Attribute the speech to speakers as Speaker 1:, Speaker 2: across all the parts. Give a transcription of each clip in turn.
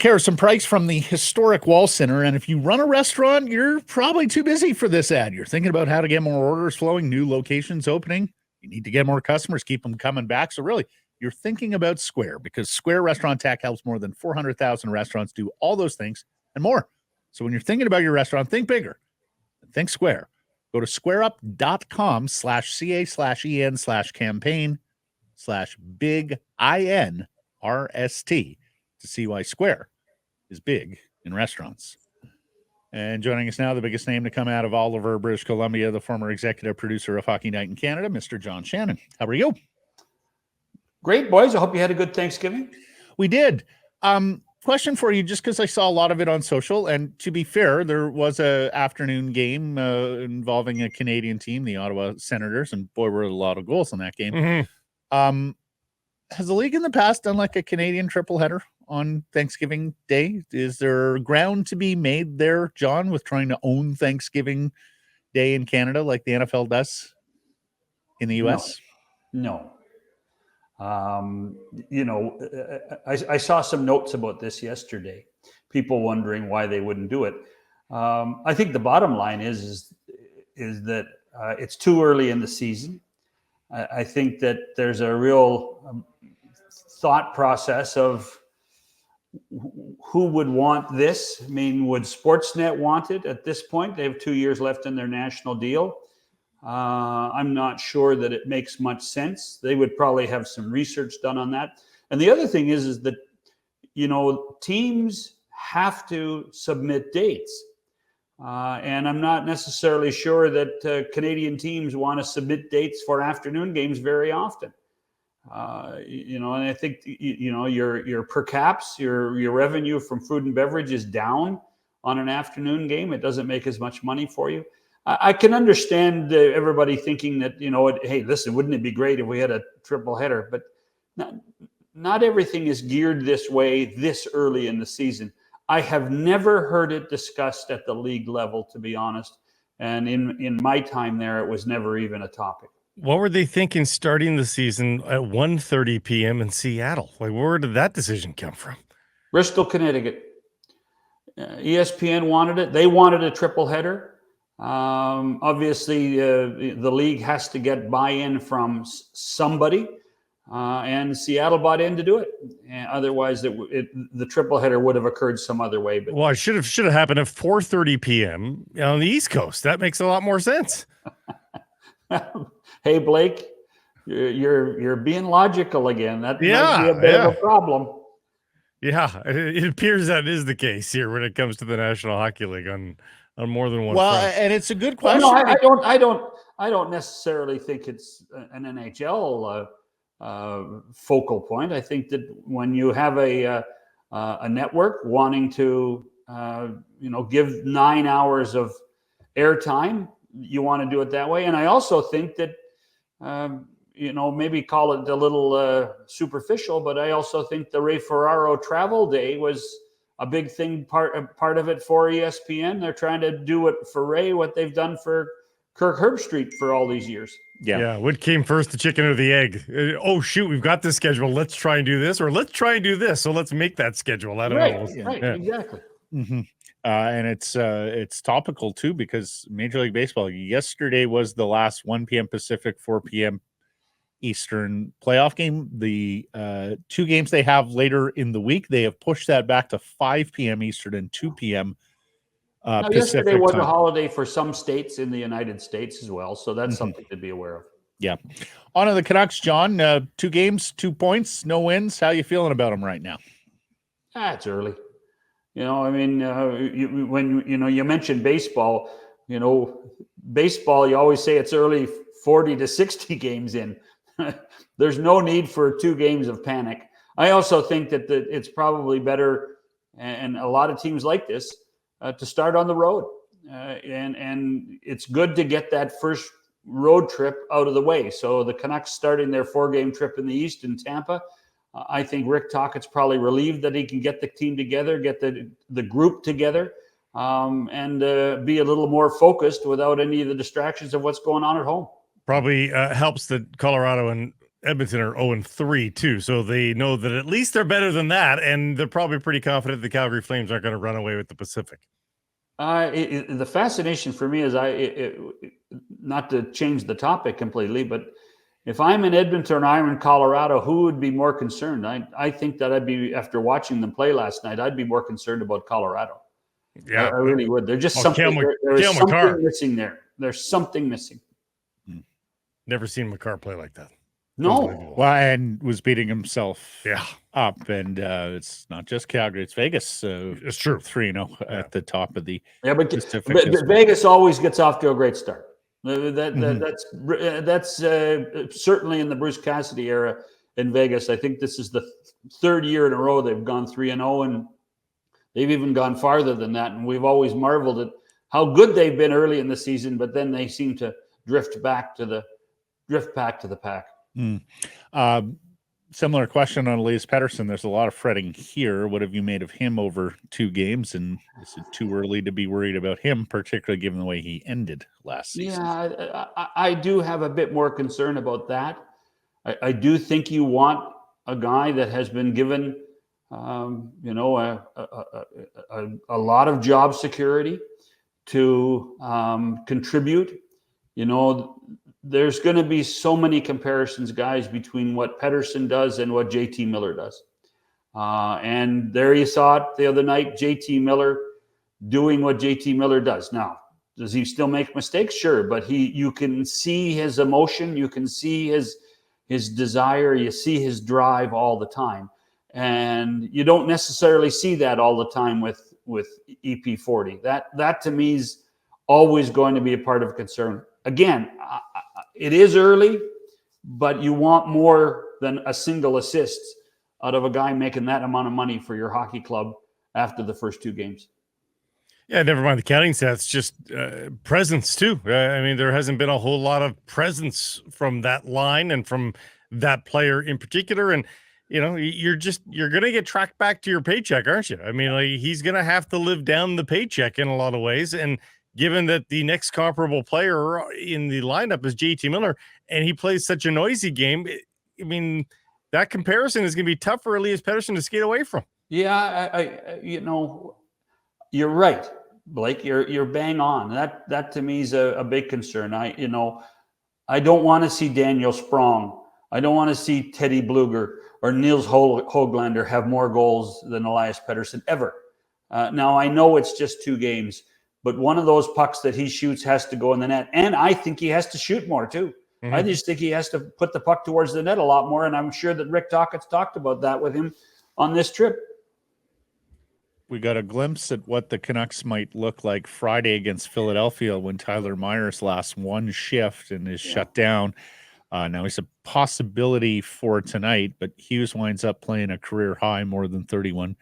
Speaker 1: Harrison Price from the historic Wall Center. And if you run a restaurant, you're probably too busy for this ad. You're thinking about how to get more orders flowing, new locations opening. You need to get more customers, keep them coming back. So really, you're thinking about Square, because Square Restaurant Tech helps more than 400,000 restaurants do all those things and more. So when you're thinking about your restaurant, think bigger. Think Square. Go to squareup.com/ca/en/campaign/big INRST to see why Square is big in restaurants. And joining us now, the biggest name to come out of Oliver, British Columbia, the former executive producer of Hockey Night in Canada, Mr. John Shannon. How are you?
Speaker 2: Great, boys. I hope you had a good Thanksgiving.
Speaker 1: We did. Question for you, just because I saw a lot of it on social, and to be fair, there was a afternoon game involving a Canadian team, the Ottawa Senators, and boy, were a lot of goals in that game.
Speaker 3: Mm-hmm.
Speaker 1: Has the league in the past done like a Canadian triple header on Thanksgiving Day? Is there ground to be made there, John, with trying to own Thanksgiving Day in Canada like the NFL does in the U.S.?
Speaker 2: No. I saw some notes about this yesterday, people wondering why they wouldn't do it. I think the bottom line is that it's too early in the season. I think that there's a real thought process of who would want this. I mean, would Sportsnet want it at this point? They have 2 years left in their national deal. I'm not sure that it makes much sense. They would probably have some research done on that. And the other thing is that, teams have to submit dates. And I'm not necessarily sure that Canadian teams want to submit dates for afternoon games very often. And I think, your per caps, your revenue from food and beverage is down on an afternoon game. It doesn't make as much money for you. I can understand everybody thinking that, hey, listen, wouldn't it be great if we had a triple header? But not everything is geared this way this early in the season. I have never heard it discussed at the league level, to be honest. And in my time there, it was never even a topic.
Speaker 3: What were they thinking starting the season at 1:30 p.m. in Seattle? Like, where did that decision come from?
Speaker 2: Bristol, Connecticut. ESPN wanted it. They wanted a triple header. Obviously, the league has to get buy-in from somebody, and Seattle bought in to do it. And otherwise, the triple header would have occurred some other way. But
Speaker 3: well, it should have happened at 4:30 p.m. on the East Coast. That makes a lot more sense.
Speaker 2: Hey, Blake, you're being logical again. That might be a bit of a problem.
Speaker 3: Yeah, it appears that is the case here when it comes to the National Hockey League on more than one front.
Speaker 1: And it's a good question.
Speaker 2: No, I don't necessarily think it's an NHL focal point. I think that when you have a network wanting to give 9 hours of airtime, you want to do it that way. And I also think that maybe call it a little superficial, but I also think the Ray Ferraro travel day was a big thing, part of it for ESPN. They're trying to do it for Ray, what they've done for Kirk Herbstreit for all these years.
Speaker 3: Yeah. What came first, the chicken or the egg? Oh, shoot, we've got this schedule. Let's try and do this, or let's try and do this. So let's make that schedule. I don't know.
Speaker 2: Right, exactly.
Speaker 1: Mm-hmm. And it's topical too, because Major League Baseball yesterday was the last 1 p.m. Pacific, 4 p.m. Eastern playoff game. The 2 games they have later in the week, they have pushed that back to 5 p.m. Eastern and 2 p.m. Pacific.
Speaker 2: Yesterday was
Speaker 1: time.
Speaker 2: a holiday for some states in the United States as well, so that's something to be aware of.
Speaker 1: Yeah. On to the Canucks, John. 2 games, 2 points, no wins. How you feeling about them right now?
Speaker 2: It's early. When you mentioned baseball, baseball, you always say it's early, 40 to 60 games in. There's no need for 2 games of panic. I also think that it's probably better, and a lot of teams like this, to start on the road. And it's good to get that first road trip out of the way. So the Canucks starting their 4-game trip in the East in Tampa. I think Rick Tocchet's probably relieved that he can get the team together, get the group together, and be a little more focused without any of the distractions of what's going on at home.
Speaker 3: Probably helps that Colorado and Edmonton are 0-3 too, so they know that at least they're better than that, and they're probably pretty confident the Calgary Flames aren't going to run away with the Pacific.
Speaker 2: The fascination for me is not to change the topic completely, but if I'm in Edmonton or I'm in Colorado, who would be more concerned? I think that I'd be, after watching them play last night, I'd be more concerned about Colorado.
Speaker 3: Yeah,
Speaker 2: I really would. There's just
Speaker 3: Oh,
Speaker 2: something.
Speaker 3: Cale
Speaker 2: There is
Speaker 3: McCarr.
Speaker 2: something missing there. There's something missing.
Speaker 3: Never seen McCarr play like that.
Speaker 2: No.
Speaker 3: Unbelievable.
Speaker 1: Well, and was beating himself
Speaker 3: Yeah,
Speaker 1: up. And it's not just Calgary, it's Vegas.
Speaker 3: it's true.
Speaker 1: 3-0 at the top of the
Speaker 2: Yeah, but
Speaker 1: Pacific as well.
Speaker 2: Vegas always gets off to a great start.
Speaker 1: Mhm.
Speaker 2: That's certainly in the Bruce Cassidy era in Vegas. I think this is the third year in a row they've gone 3-0, and they've even gone farther than that. And we've always marveled at how good they've been early in the season, but then they seem to drift back to the pack.
Speaker 1: Similar question on Elias Pettersson. There's a lot of fretting here. What have you made of him over 2 games? And is it too early to be worried about him, particularly given the way he ended last season?
Speaker 2: Yeah, I do have a bit more concern about that. I do think you want a guy that has been given, a lot of job security to contribute. There's going to be so many comparisons, guys, between what Pettersson does and what JT Miller does. And there you saw it the other night, JT Miller doing what JT Miller does. Now, does he still make mistakes? Sure, but you can see his emotion, you can see his desire, you see his drive all the time. And you don't necessarily see that all the time with EP40. That to me is always going to be a part of concern. Again, it is early, but you want more than a single assist out of a guy making that amount of money for your hockey club after the first 2 games.
Speaker 3: Yeah, never mind the counting stats, just presence too. I mean, there hasn't been a whole lot of presence from that line and from that player in particular. And, you're going to get tracked back to your paycheck, aren't you? I mean, like, he's going to have to live down the paycheck in a lot of ways. And given that the next comparable player in the lineup is JT Miller, and he plays such a noisy game, I mean, that comparison is going to be tough for Elias Pettersson to skate away from.
Speaker 2: Yeah, you're right, Blake. You're bang on. That to me is a big concern. I don't want to see Daniel Sprong. I don't want to see Teddy Bluger or Niels Höglander have more goals than Elias Pettersson ever. Now, I know it's just 2 games, but one of those pucks that he shoots has to go in the net. And I think he has to shoot more too. Mm-hmm. I just think he has to put the puck towards the net a lot more. And I'm sure that Rick Tocchet's talked about that with him on this trip.
Speaker 1: We got a glimpse at what the Canucks might look like Friday against Philadelphia when Tyler Myers lasts 1 shift and is shut down. Now he's a possibility for tonight, but Hughes winds up playing a career high more than 31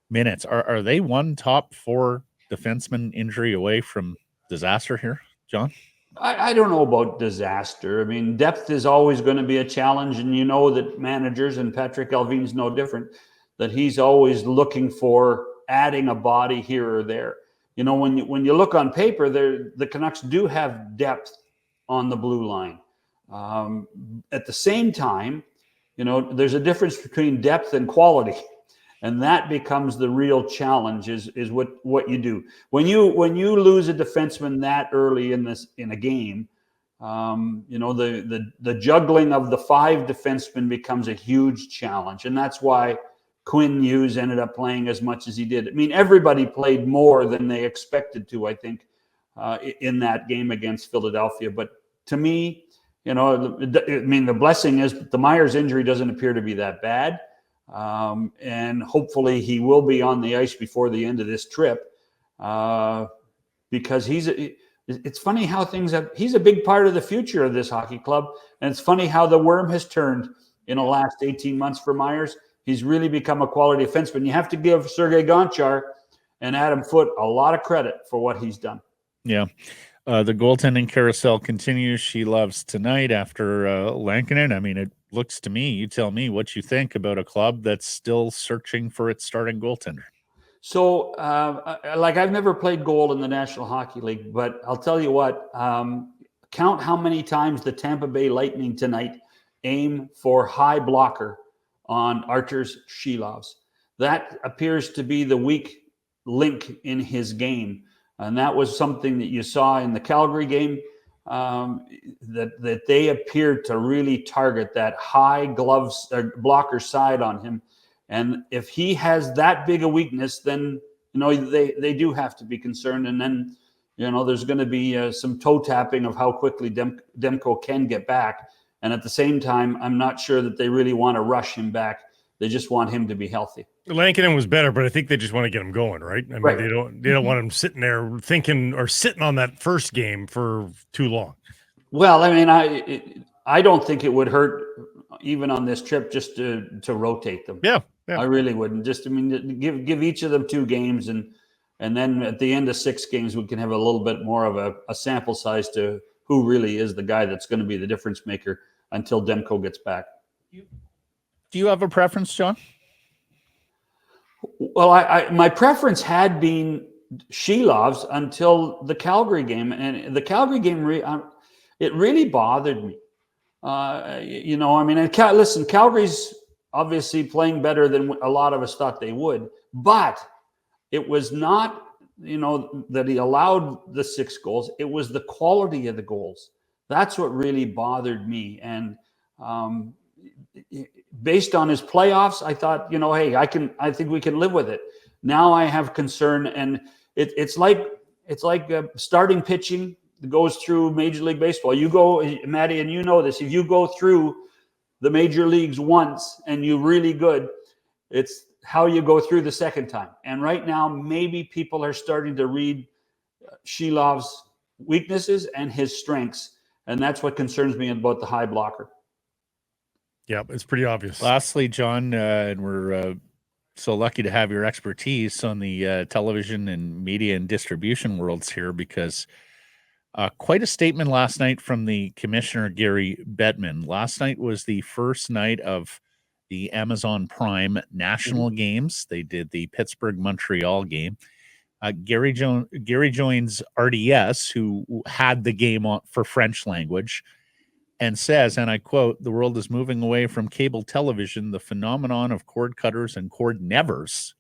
Speaker 1: minutes. Are they one top 4 defenseman injury away from disaster here, John?
Speaker 2: I don't know about disaster. I mean, depth is always going to be a challenge, and you know that managers, and Patrick Alvin's no different, that he's always looking for adding a body here or there. When you look on paper, the Canucks do have depth on the blue line. At the same time, there's a difference between depth and quality. And that becomes the real challenge is what you do. When you lose a defenseman that early in a game, the juggling of the 5 defensemen becomes a huge challenge. And that's why Quinn Hughes ended up playing as much as he did. I mean, everybody played more than they expected to, I think, in that game against Philadelphia. But to me, the blessing is the Myers injury doesn't appear to be that bad. And hopefully he will be on the ice before the end of this trip, because it's funny how he's a big part of the future of this hockey club. And it's funny how the worm has turned in the last 18 months for Myers. He's really become a quality defenseman. You have to give Sergei Gonchar and Adam Foote a lot of credit for what he's done.
Speaker 1: Yeah. The goaltending carousel continues. She loves tonight after Lankinen. I mean, it looks to me, you tell me what you think about a club that's still searching for its starting goaltender.
Speaker 2: So, I've never played goal in the National Hockey League, but I'll tell you what, count how many times the Tampa Bay Lightning tonight aim for high blocker on Arturs Silovs. That appears to be the weak link in his game. And that was something that you saw in the Calgary game, that they appeared to really target that high gloves or blocker side on him. And if he has that big a weakness, then, they do have to be concerned. And then, there's going to be some toe tapping of how quickly Demko can get back. And at the same time, I'm not sure that they really want to rush him back. They just want him to be healthy.
Speaker 3: Lankinen was better, but I think they just want to get him going, right? I mean,
Speaker 2: right.
Speaker 3: They don't want him sitting there thinking or sitting on that first game for too long.
Speaker 2: Well, I mean, I don't think it would hurt even on this trip just to rotate them.
Speaker 3: Yeah.
Speaker 2: I really wouldn't. Just, give each of them 2 games, and then at the end of 6 games, we can have a little bit more of a sample size to who really is the guy that's going to be the difference maker until Demko gets back.
Speaker 1: Do you have a preference, John?
Speaker 2: Well, my preference had been Silovs until the Calgary game, and the Calgary game it really bothered me. Listen, Calgary's obviously playing better than a lot of us thought they would, but it was not, that he allowed the 6 goals. It was the quality of the goals. That's what really bothered me. And based on his playoffs, I thought, hey, I think we can live with it. Now I have concern, and it's like starting pitching that goes through Major League Baseball. You go, Maddie, and you know this. If you go through the major leagues once and you're really good, it's how you go through the second time. And right now, maybe people are starting to read Silovs' weaknesses and his strengths, and that's what concerns me about the high blocker.
Speaker 3: Yeah, it's pretty obvious.
Speaker 1: Lastly, John, and we're so lucky to have your expertise on the television and media and distribution worlds here, because quite a statement last night from the commissioner, Gary Bettman. Last night was the first night of the Amazon Prime national games. They did the Pittsburgh-Montreal game. Gary joins RDS, who had the game on for French language, and says, and I quote, "The world is moving away from cable television. The phenomenon of cord cutters and cord nevers,"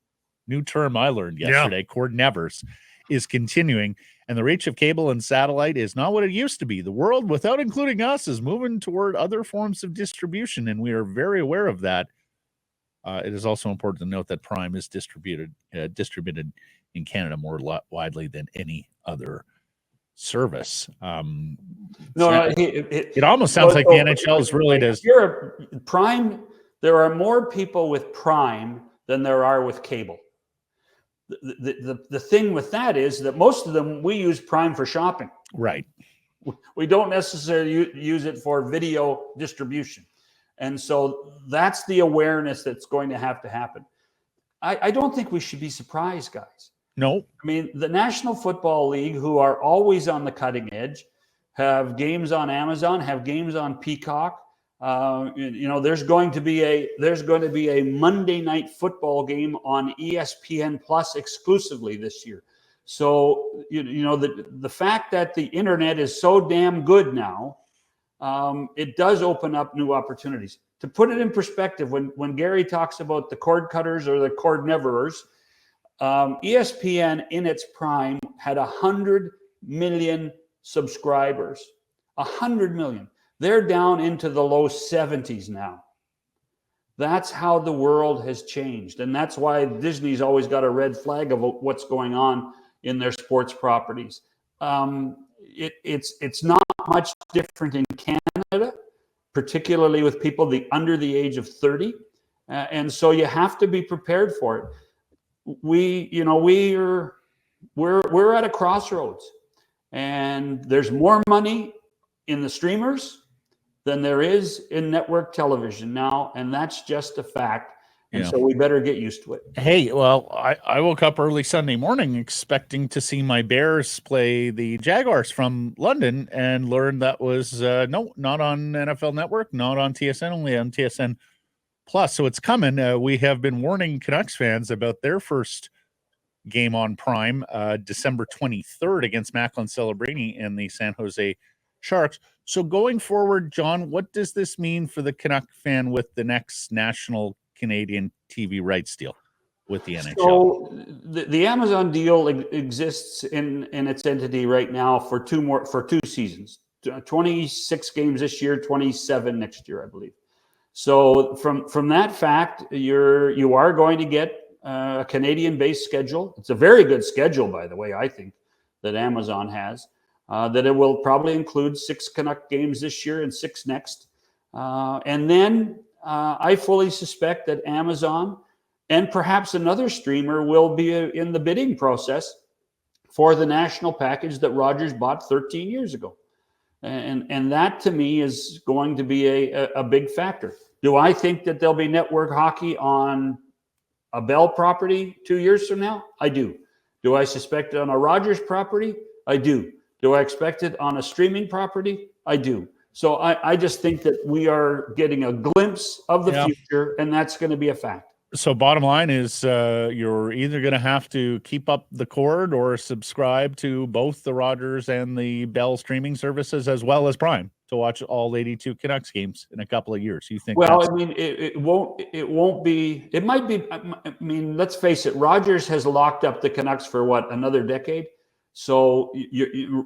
Speaker 1: new term I learned yesterday, cord nevers, "is continuing, and the reach of cable and satellite is not what it used to be. The world, without including us, is moving toward other forms of distribution, and we are very aware of that. It is also important to note that Prime is distributed in Canada more widely than any other service." It almost sounds like the NHL is really does.
Speaker 2: Prime. There are more people with Prime than there are with cable. The thing with that is that most of them, we use Prime for shopping.
Speaker 1: Right.
Speaker 2: We don't necessarily use it for video distribution. And so that's the awareness that's going to have to happen. I don't think we should be surprised, guys.
Speaker 1: No.
Speaker 2: I mean, the National Football League, who are always on the cutting edge, have games on Amazon, have games on Peacock. There's going to be a Monday Night Football game on ESPN Plus exclusively this year. So the fact that the internet is so damn good now, it does open up new opportunities. To put it in perspective, when Gary talks about the cord cutters or the cord neverers, ESPN in its prime had 100 million subscribers. 100 million. They're down into the low 70s now. That's how the world has changed. And that's why Disney's always got a red flag of what's going on in their sports properties. It's not much different in Canada, particularly with people under the age of 30. And so you have to be prepared for it. We're at a crossroads, and there's more money in the streamers than there is in network television now, and that's just a fact. And so we better get used to it. Hey,
Speaker 1: well, I woke up early Sunday morning expecting to see my Bears play the Jaguars from London, and learned that was no, not on NFL Network, not on TSN, only on TSN Plus. So it's coming. We have been warning Canucks fans about their first game on Prime, December 23rd against Macklin Celebrini in the San Jose Sharks. So going forward, John, what does this mean for the Canuck fan with the next national Canadian TV rights deal with the NHL?
Speaker 2: So the Amazon deal exists in its entity right now for two seasons, 26 games this year, 27 next year, I believe. So from that fact, you are going to get a Canadian-based schedule. It's a very good schedule, by the way, I think, that Amazon has. That it will probably include 6 Canuck games this year and 6 next. And then I fully suspect that Amazon and perhaps another streamer will be in the bidding process for the national package that Rogers bought 13 years ago. And that to me is going to be a big factor. Do I think that there'll be network hockey on a Bell property 2 years from now? I do. Do I suspect it on a Rogers property? I do. Do I expect it on a streaming property? I do. So I just think that we are getting a glimpse of the future, and that's going to be a fact.
Speaker 1: So bottom line is you're either going to have to keep up the cord or subscribe to both the Rogers and the Bell streaming services as well as Prime to watch all 82 Canucks games in a couple of years. You think?
Speaker 2: Well, I mean, it won't be. It might be. I mean, let's face it. Rogers has locked up the Canucks for what, another decade? So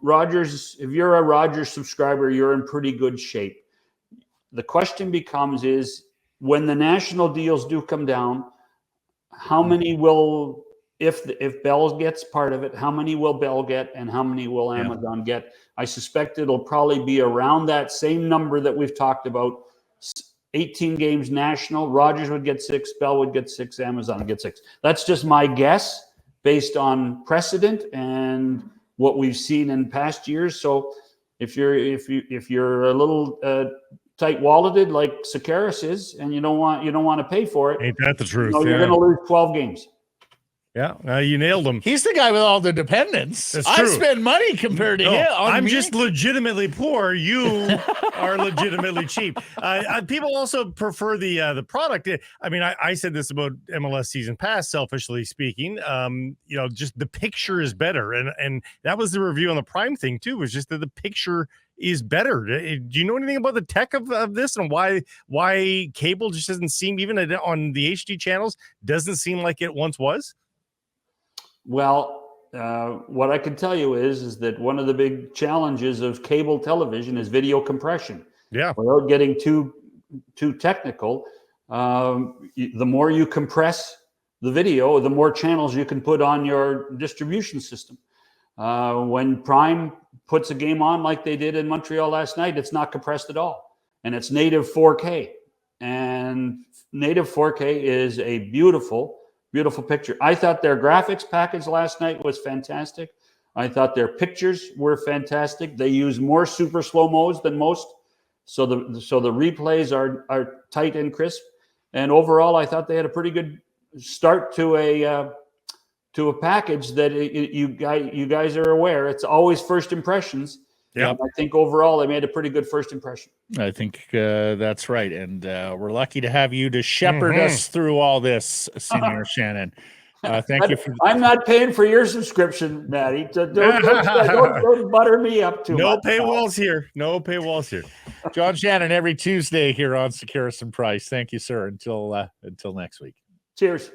Speaker 2: Rogers, if you're a Rogers subscriber, you're in pretty good shape. The question becomes is when the national deals do come down, how many will, if Bell gets part of it, how many will Bell get and how many will Amazon get? I suspect it'll probably be around that same number that we've talked about. 18 games national, Rogers would get 6, Bell would get 6, Amazon would get 6. That's just my guess based on precedent and what we've seen in past years. So if you're a little tight-walleted like Sakaris is, and you don't want to pay for it,
Speaker 3: ain't that the truth?
Speaker 2: You're going to lose 12 games.
Speaker 3: Yeah, you nailed him.
Speaker 1: He's the guy with all the dependents.
Speaker 3: That's
Speaker 1: I
Speaker 3: true.
Speaker 1: spend money compared to him.
Speaker 3: I'm just legitimately poor. You are legitimately cheap. People also prefer the product. I mean, I said this about MLS season pass, selfishly speaking. Just the picture is better, and that was the review on the Prime thing too. Was just that the picture is better. Do you know anything about the tech of this and why cable just doesn't seem, even on the HD channels, doesn't seem like it once was?
Speaker 2: Well, what I can tell you is that one of the big challenges of cable television is video compression.
Speaker 3: Yeah.
Speaker 2: Without getting too technical, the more you compress the video, the more channels you can put on your distribution system. When Prime puts a game on like they did in Montreal last night, it's not compressed at all. And it's native 4K. And native 4K is a beautiful picture. I thought their graphics package last night was fantastic. I thought their pictures were fantastic. They use more super slow-mos than most. So the replays are tight and crisp. And overall, I thought they had a pretty good start to a package that you guys are aware. It's always first impressions. Yeah, I think overall they made a pretty good first impression.
Speaker 1: I think that's right, and we're lucky to have you to shepherd us through all this, Senior Shannon. Thank you.
Speaker 2: I'm not paying for your subscription, Maddie. Don't butter me up too much.
Speaker 3: No paywalls here. No paywalls here.
Speaker 1: John Shannon every Tuesday here on Sakaris and Price. Thank you, sir. Until next week.
Speaker 2: Cheers.